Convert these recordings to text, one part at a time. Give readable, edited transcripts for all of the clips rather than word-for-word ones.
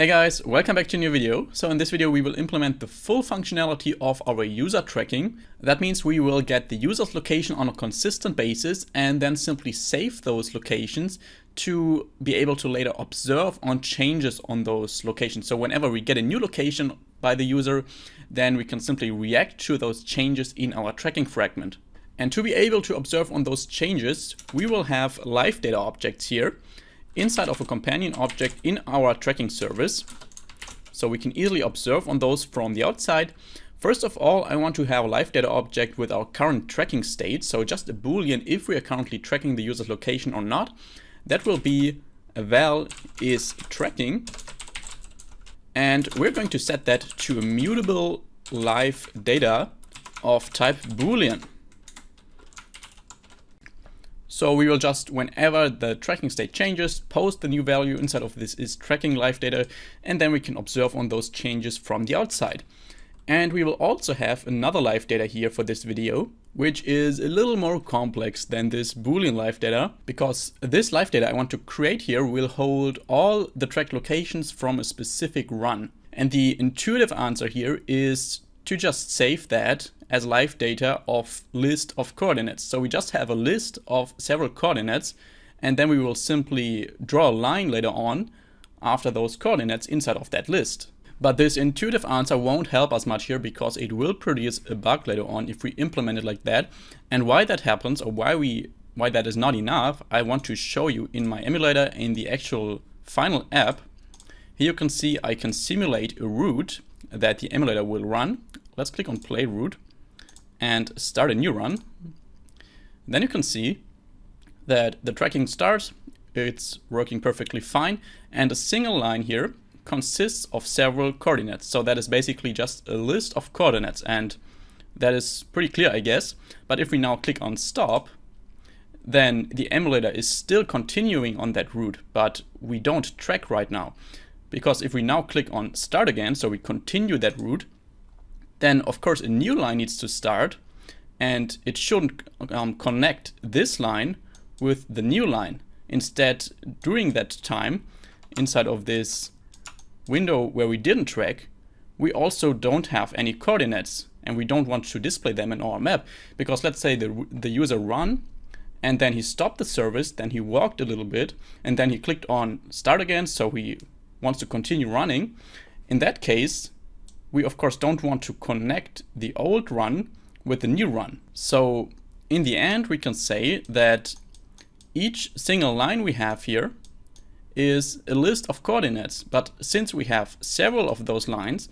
Hey guys, welcome back to a new video. So in this video we will implement the full functionality of our user tracking. That means we will get the user's location on a consistent basis and then simply save those locations to be able to later observe on changes on those locations. So whenever we get a new location by the user, then we can simply react to those changes in our tracking fragment. And to be able to observe on those changes, we will have live data objects here inside of a companion object in our tracking service. So we can easily observe on those from the outside. First of all, I want to have a live data object with our current tracking state. So just a Boolean if we are currently tracking the user's location or not. That will be a val is tracking. And we're going to set that to a mutable live data of type Boolean. So we will just, whenever the tracking state changes, post the new value inside of this is tracking live data, and then we can observe on those changes from the outside. And we will also have another live data here for this video, which is a little more complex than this Boolean live data, because this live data I want to create here will hold all the tracked locations from a specific run. And the intuitive answer here is to just save that as live data of list of coordinates. So we just have a list of several coordinates, and then we will simply draw a line later on after those coordinates inside of that list. But this intuitive answer won't help us much here because it will produce a bug later on if we implement it like that. And why that happens, or why that is not enough, I want to show you in my emulator in the actual final app. Here you can see I can simulate a route that the emulator will run. Let's click on play route and start a new run. Then you can see that the tracking starts, it's working perfectly fine, and a single line here consists of several coordinates. So that is basically just a list of coordinates, and that is pretty clear, I guess. But if we now click on stop, then the emulator is still continuing on that route, but we don't track right now. Because if we now click on start again, so we continue that route, then of course a new line needs to start, and it shouldn't connect this line with the new line. Instead, during that time, inside of this window where we didn't track, we also don't have any coordinates, and we don't want to display them in our map. Because let's say the user ran, and then he stopped the service, then he walked a little bit, and then he clicked on start again, so he wants to continue running. In that case, we of course don't want to connect the old run with the new run. So in the end, we can say that each single line we have here is a list of coordinates. But since we have several of those lines,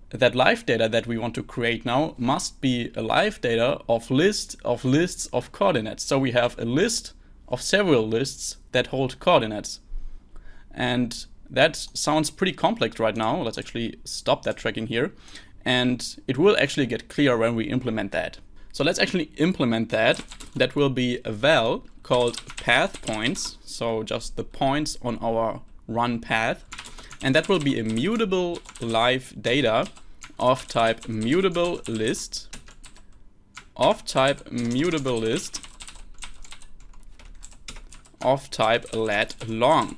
that live data that we want to create now must be a live data of lists of coordinates. So we have a list of several lists that hold coordinates. And that sounds pretty complex right now. Let's actually stop that tracking here. And it will actually get clear when we implement that. So let's actually implement that. That will be a val called path points. So just the points on our run path. And that will be a mutable live data of type mutable list of type mutable list of type lat long.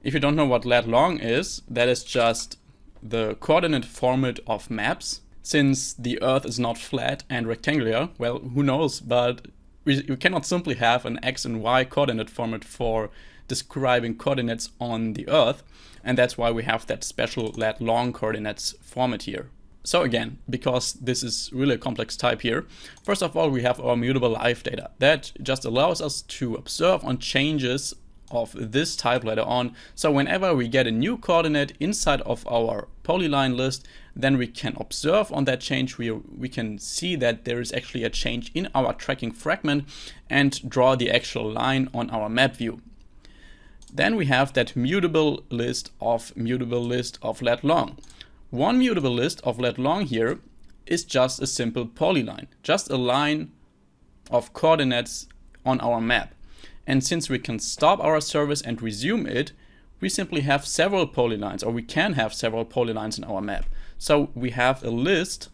If you don't know what lat long is, that is just the coordinate format of maps. Since the Earth is not flat and rectangular, well, who knows, but we cannot simply have an X and Y coordinate format for describing coordinates on the Earth, and that's why we have that special lat long coordinates format here. So again, because this is really a complex type here, first of all, we have our mutable live data. That just allows us to observe on changes of this type later on. So whenever we get a new coordinate inside of our polyline list, then we can observe on that change. We can see that there is actually a change in our tracking fragment and draw the actual line on our map view. Then we have that mutable list of lat long. One mutable list of lat long here is just a simple polyline, just a line of coordinates on our map. And since we can stop our service and resume it, we simply have several polylines, or we can have several polylines in our map. So we have a list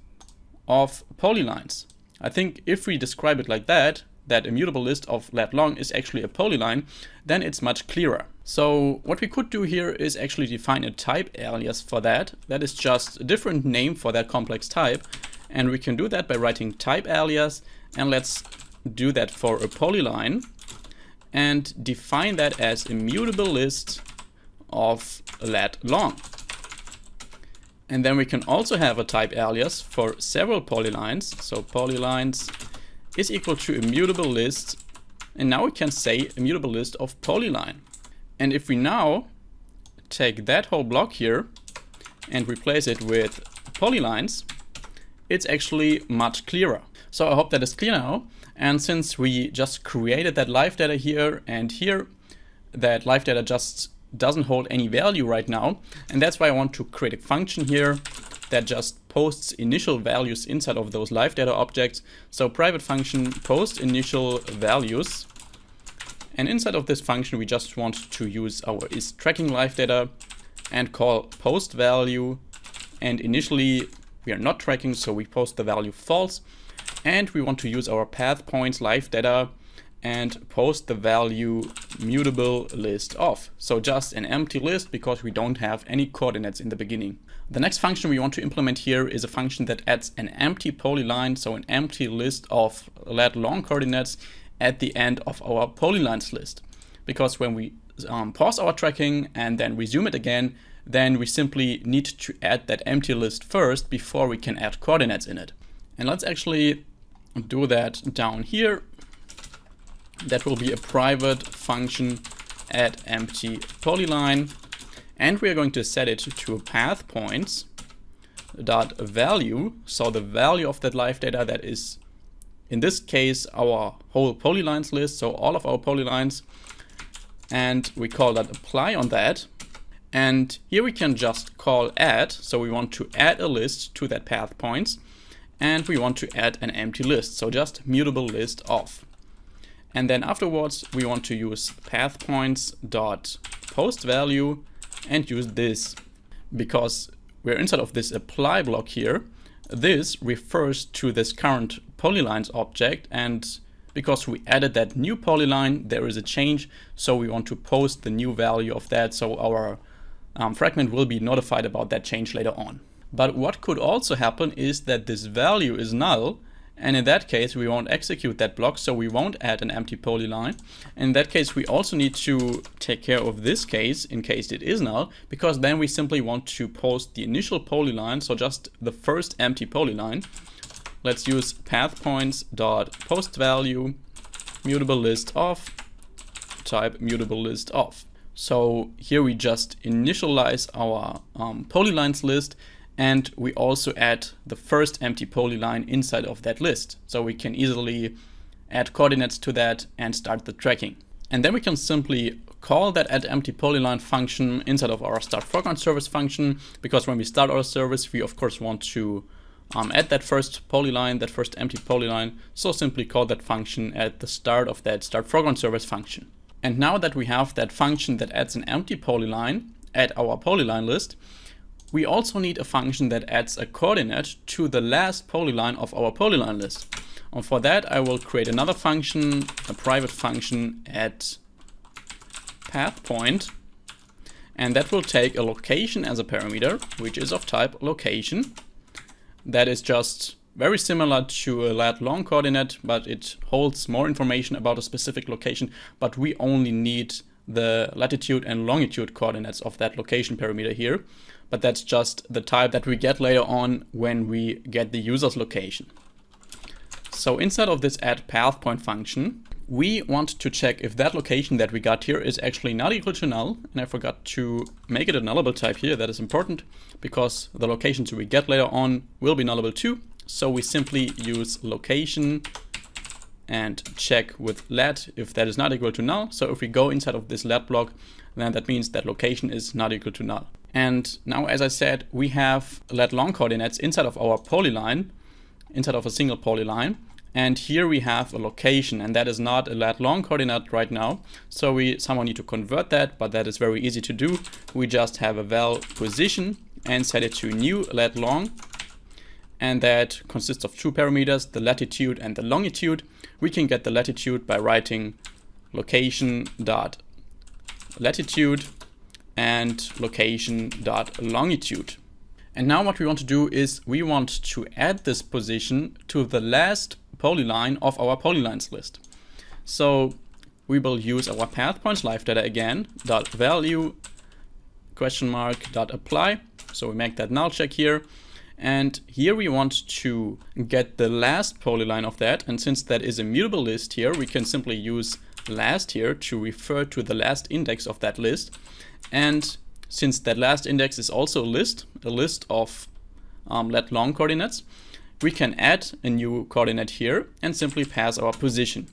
of polylines. I think if we describe it like that, that immutable list of lat long is actually a polyline, then it's much clearer. So what we could do here is actually define a type alias for that. That is just a different name for that complex type. And we can do that by writing type alias, and let's do that for a polyline and define that as immutable list of lat long. And then we can also have a type alias for several polylines. So polylines is equal to immutable list. And now we can say immutable list of polyline. And if we now take that whole block here and replace it with polylines, it's actually much clearer. So I hope that is clear now. And since we just created that live data here and here, that live data just doesn't hold any value right now. And that's why I want to create a function here that just posts initial values inside of those live data objects. So private function post initial values. And inside of this function, we just want to use our isTracking live data and call post value. And initially we are not tracking, so we post the value false. And we want to use our path points live data and post the value mutable list of. So just an empty list because we don't have any coordinates in the beginning. The next function we want to implement here is a function that adds an empty polyline, so an empty list of lat long coordinates at the end of our polylines list. Because when we pause our tracking and then resume it again, then we simply need to add that empty list first before we can add coordinates in it. And let's actually do that down here. That will be a private function add empty polyline. And we are going to set it to a path points dot value. So the value of that live data that is, in this case, our whole polylines list. So all of our polylines. And we call that apply on that. And here we can just call add. So we want to add a list to that path points. And we want to add an empty list. So just mutable list of. And then afterwards, we want to use path points dot post value and use this because we're inside of this apply block here. This refers to this current polylines object, and because we added that new polyline, there is a change. So we want to post the new value of that. So our fragment will be notified about that change later on. But what could also happen is that this value is null. And in that case, we won't execute that block, so we won't add an empty polyline. In that case, we also need to take care of this case in case it is null, because then we simply want to post the initial polyline, so just the first empty polyline. Let's use path points dot post value mutable list of type mutable list of. So here we just initialize our polylines list. And we also add the first empty polyline inside of that list. So we can easily add coordinates to that and start the tracking. And then we can simply call that add empty polyline function inside of our start foreground service function, because when we start our service, we of course want to add that first polyline, that first empty polyline. So simply call that function at the start of that start foreground service function. And now that we have that function that adds an empty polyline at our polyline list, we also need a function that adds a coordinate to the last polyline of our polyline list. And for that, I will create another function, a private function at path point. And that will take a location as a parameter, which is of type location. That is just very similar to a lat long coordinate, but it holds more information about a specific location. But we only need the latitude and longitude coordinates of that location parameter here. But that's just the type that we get later on when we get the user's location. So inside of this add path point function, we want to check if that location that we got here is actually not equal to null. And I forgot to make it a nullable type here. That is important because the locations we get later on will be nullable too. So we simply use location and check with lat if that is not equal to null. So if we go inside of this lat block, then that means that location is not equal to null. And now, as I said, we have lat long coordinates inside of our polyline, inside of a single polyline. And here we have a location, and that is not a lat long coordinate right now. So we somehow need to convert that, but that is very easy to do. We just have a val position and set it to new lat long. and that consists of two parameters, the latitude and the longitude. We can get the latitude by writing location.latitude and location.longitude. And now what we want to do is we want to add this position to the last polyline of our polylines list. So we will use our path points live data again, .value $.apply. So we make that null check here. And here we want to get the last polyline of that. And since that is a mutable list here, we can simply use last here to refer to the last index of that list. And since that last index is also a list of let long coordinates, we can add a new coordinate here and simply pass our position.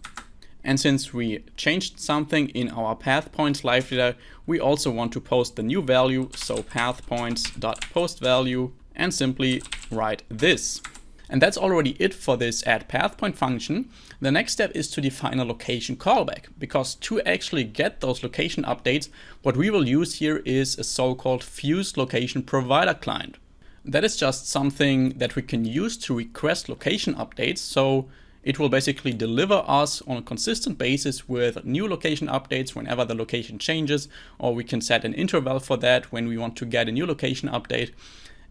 And since we changed something in our path points live data, we also want to post the new value, so path points.post value, and simply write this. And that's already it for this add path point function. The next step is to define a location callback, because to actually get those location updates, what we will use here is a so-called fused location provider client. That is just something that we can use to request location updates. So it will basically deliver us on a consistent basis with new location updates whenever the location changes, or we can set an interval for that when we want to get a new location update,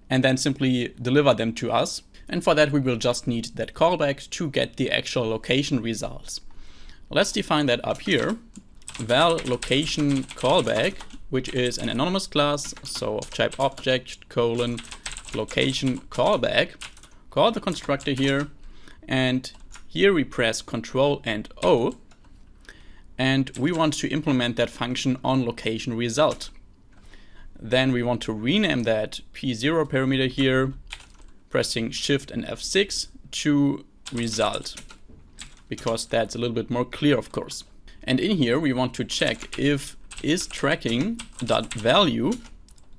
and then simply deliver them to us. And for that, we will just need that callback to get the actual location results. Let's define that up here. Val location callback, which is an anonymous class, so of type object : location callback. Call the constructor here, and here we press Ctrl and O, and we want to implement that function on LocationResult. Then we want to rename that P0 parameter here, pressing Shift and F6 to result, because that's a little bit more clear, of course. And in here we want to check if isTracking.value,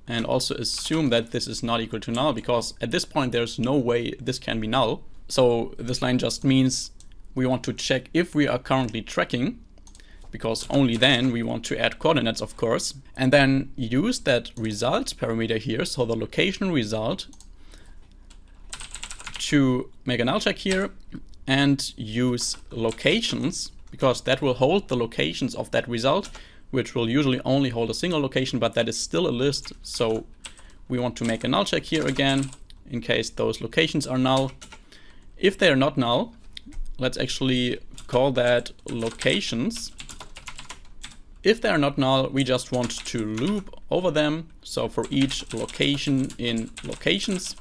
and also assume that this is not equal to null, because at this point there's no way this can be null. So this line just means we want to check if we are currently tracking, because only then we want to add coordinates, of course. And then use that result parameter here, so the location result, to make a null check here, and use locations, because that will hold the locations of that result, which will usually only hold a single location, but that is still a list. So we want to make a null check here again, in case those locations are null. If they are not null, let's actually call that locations. If they are not null, we just want to loop over them. So for each location in locations,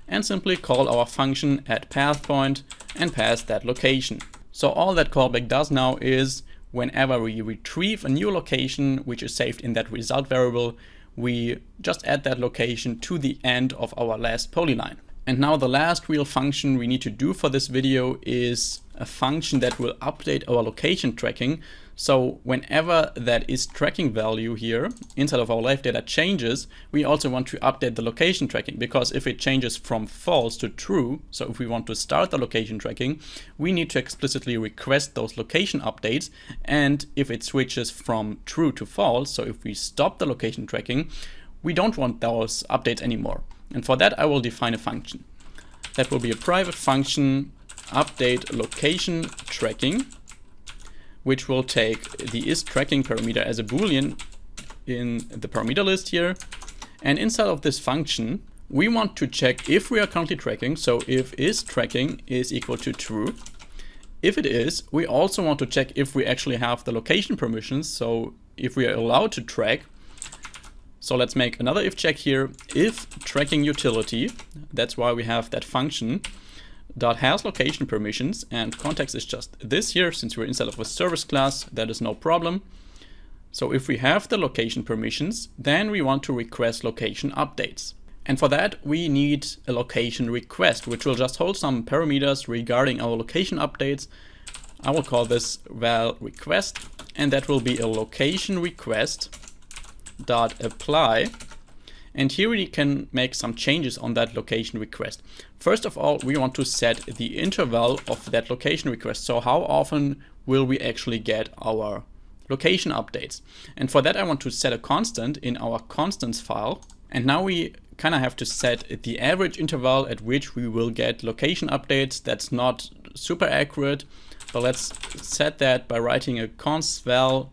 and simply call our function at path point and pass that location. So all that callback does now is whenever we retrieve a new location which is saved in that result variable, we just add that location to the end of our last polyline. And now the last real function we need to do for this video is a function that will update our location tracking. So whenever that isTracking value here inside of our live data changes, we also want to update the location tracking, because if it changes from false to true, so if we want to start the location tracking, we need to explicitly request those location updates. And if it switches from true to false, so if we stop the location tracking, we don't want those updates anymore. And for that, I will define a function. That will be a private function update location tracking, which will take the isTracking parameter as a boolean in the parameter list here. And inside of this function, we want to check if we are currently tracking. So if isTracking is equal to true. If it is, we also want to check if we actually have the location permissions. So if we are allowed to track. So let's make another if check here. If tracking utility, that's why we have that function, dot has location permissions, and context is just this here, since we're inside of a service class, that is no problem. So if we have the location permissions, then we want to request location updates. And for that, we need a location request, which will just hold some parameters regarding our location updates. I will call this val request, and that will be a location request dot apply. And here we can make some changes on that location request. First of all, we want to set the interval of that location request. So how often will we actually get our location updates? And for that, I want to set a constant in our constants file. And now we kind of have to set the average interval at which we will get location updates. That's not super accurate, but let's set that by writing a const val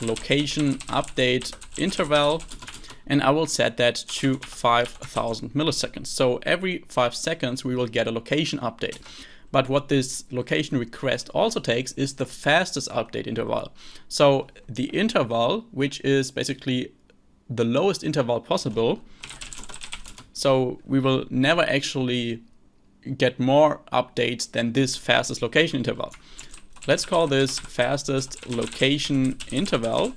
location update interval, and I will set that to 5,000 milliseconds. So every 5 seconds we will get a location update. But what this location request also takes is the fastest update interval. So the interval, which is basically the lowest interval possible. So we will never actually get more updates than this fastest location interval. Let's call this fastest location interval,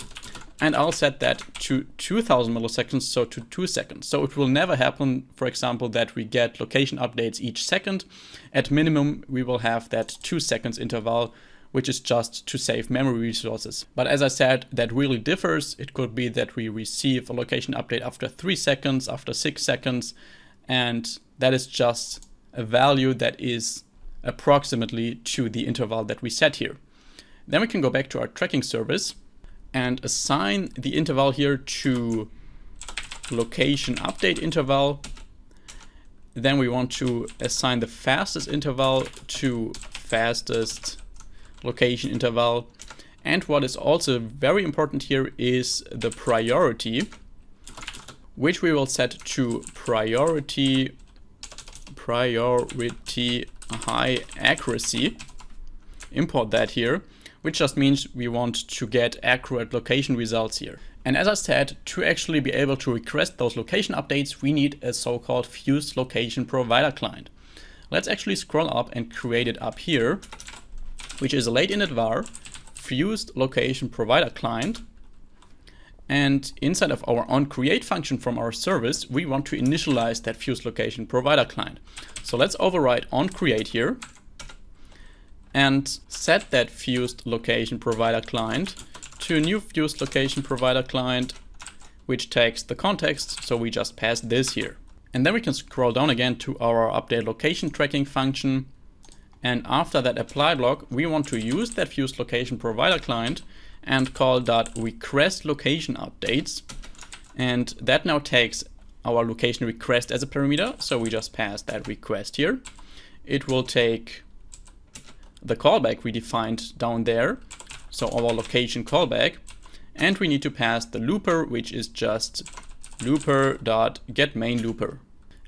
and I'll set that to 2000 milliseconds, so to 2 seconds. So it will never happen, for example, that we get location updates each second. At minimum, we will have that 2 seconds interval, which is just to save memory resources. But as I said, that really differs. It could be that we receive a location update after 3 seconds, after 6 seconds, and that is just a value that is approximately to the interval that we set here. Then we can go back to our tracking service and assign the interval here to location update interval. Then we want to assign the fastest interval to fastest location interval. And what is also very important here is the priority, which we will set to priority high accuracy. Import that here, which just means we want to get accurate location results here. And as I said, to actually be able to request those location updates, we need a so-called fused location provider client. Let's actually scroll up and create it up here, which is a late init var fused location provider client. And inside of our onCreate function from our service, we want to initialize that fused location provider client. So let's override onCreate here and set that fused location provider client to a new fused location provider client, which takes the context. So we just pass this here. And then we can scroll down again to our update location tracking function. And after that apply block, we want to use that fused location provider client and call .request location updates. And that now takes our location request as a parameter. So we just pass that request here. It will take the callback we defined down there, so our location callback, and we need to pass the looper, which is just looper.getMainLooper.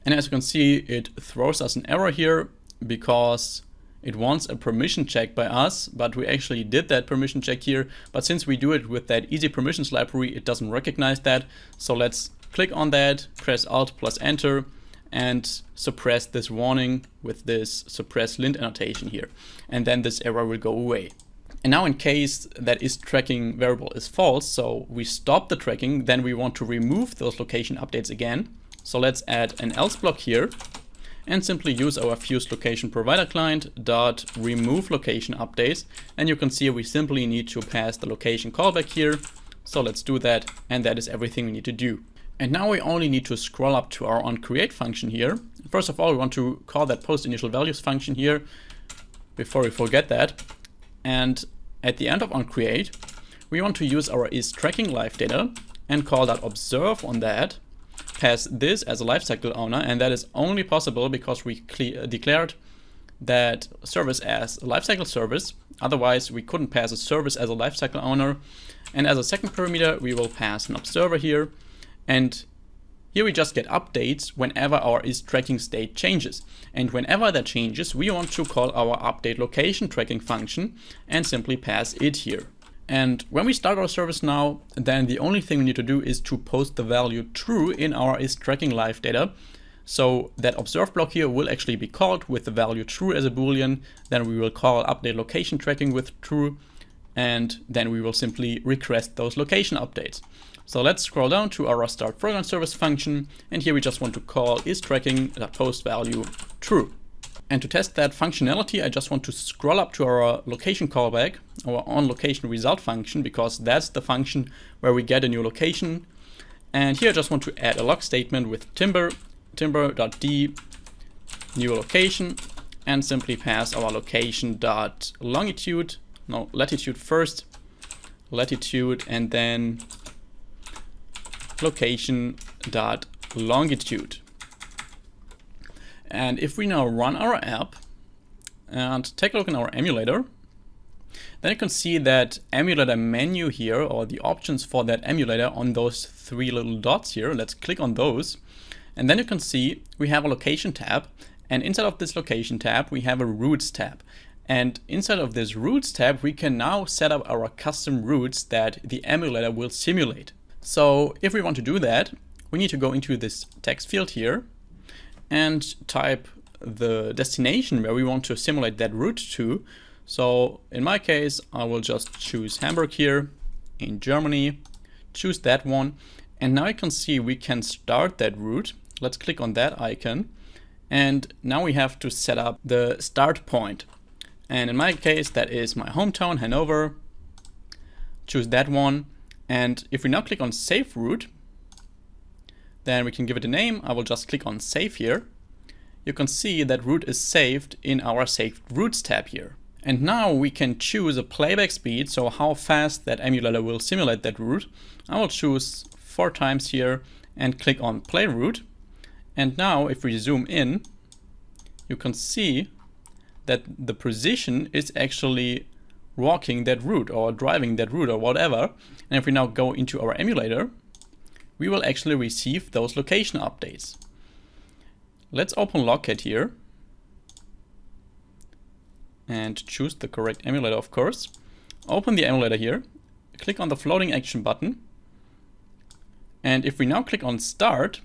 And as you can see, it throws us an error here because it wants a permission check by us, but we actually did that permission check here. But since we do it with that easy permissions library, it doesn't recognize that. So let's click on that, press Alt plus Enter, and suppress this warning with this suppress lint annotation here. And then this error will go away. And now in case that isTracking variable is false, so we stop the tracking, then we want to remove those location updates again. So let's add an else block here and simply use our fused location provider client .remove location updates. And you can see we simply need to pass the location callback here. So let's do that, and that is everything we need to do. And now we only need to scroll up to our onCreate function here. First of all, we want to call that post_initial_values function here before we forget that. And at the end of onCreate, we want to use our isTrackingLifeData and call that observe on that, pass this as a lifecycle owner, and that is only possible because we declared that service as a lifecycle service. Otherwise, we couldn't pass a service as a lifecycle owner. And as a second parameter, we will pass an observer here. And here we just get updates whenever our isTracking state changes. And whenever that changes, we want to call our update location tracking function and simply pass it here. And when we start our service now, then the only thing we need to do is to post the value true in our isTrackingLifeData. So that observe block here will actually be called with the value true as a Boolean. Then we will call update location tracking with true. And then we will simply request those location updates. So let's scroll down to our start program service function, and here we just want to call isTracking.post value true. And to test that functionality, I just want to scroll up to our location callback, our onLocationResult function, because that's the function where we get a new location. And here I just want to add a log statement with timber.d new location, and simply pass our location.latitude first, latitude, and then location.longitude. longitude. And if we now run our app and take a look in our emulator, then you can see that emulator menu here, or the options for that emulator on those three little dots here. Let's click on those. And then you can see we have a location tab. And inside of this location tab, we have a routes tab. And inside of this routes tab, we can now set up our custom routes that the emulator will simulate. So if we want to do that, we need to go into this text field here and type the destination where we want to simulate that route to. So in my case, I will just choose Hamburg here in Germany, choose that one. And now you can see we can start that route. Let's click on that icon. And now we have to set up the start point. And in my case, that is my hometown, Hanover. Choose that one. And if we now click on Save Route, then we can give it a name. I will just click on Save here. You can see that route is saved in our Saved Routes tab here. And now we can choose a playback speed, so how fast that emulator will simulate that route. I will choose 4 times here and click on Play Route. And now if we zoom in, you can see that the precision is actually walking that route or driving that route or whatever. And if we now go into our emulator, we will actually receive those location updates. Let's open Locate here and choose the correct emulator, of course. Open the emulator here, click on the floating action button. And if we now click on Start,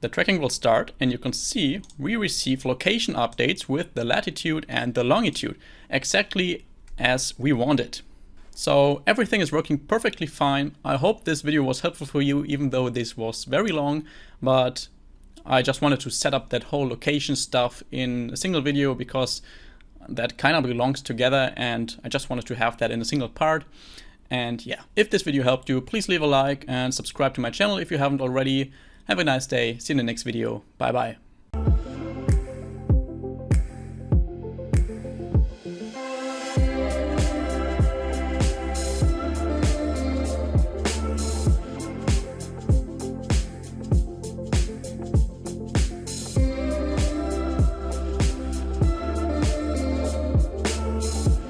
the tracking will start, and you can see we receive location updates with the latitude and the longitude, exactly as we wanted. So everything is working perfectly fine. I hope this video was helpful for you, even though this was very long, but I just wanted to set up that whole location stuff in a single video because that kind of belongs together, and I just wanted to have that in a single part. And yeah, if this video helped you, please leave a like and subscribe to my channel if you haven't already. Have a nice day. See you in the next video. Bye bye.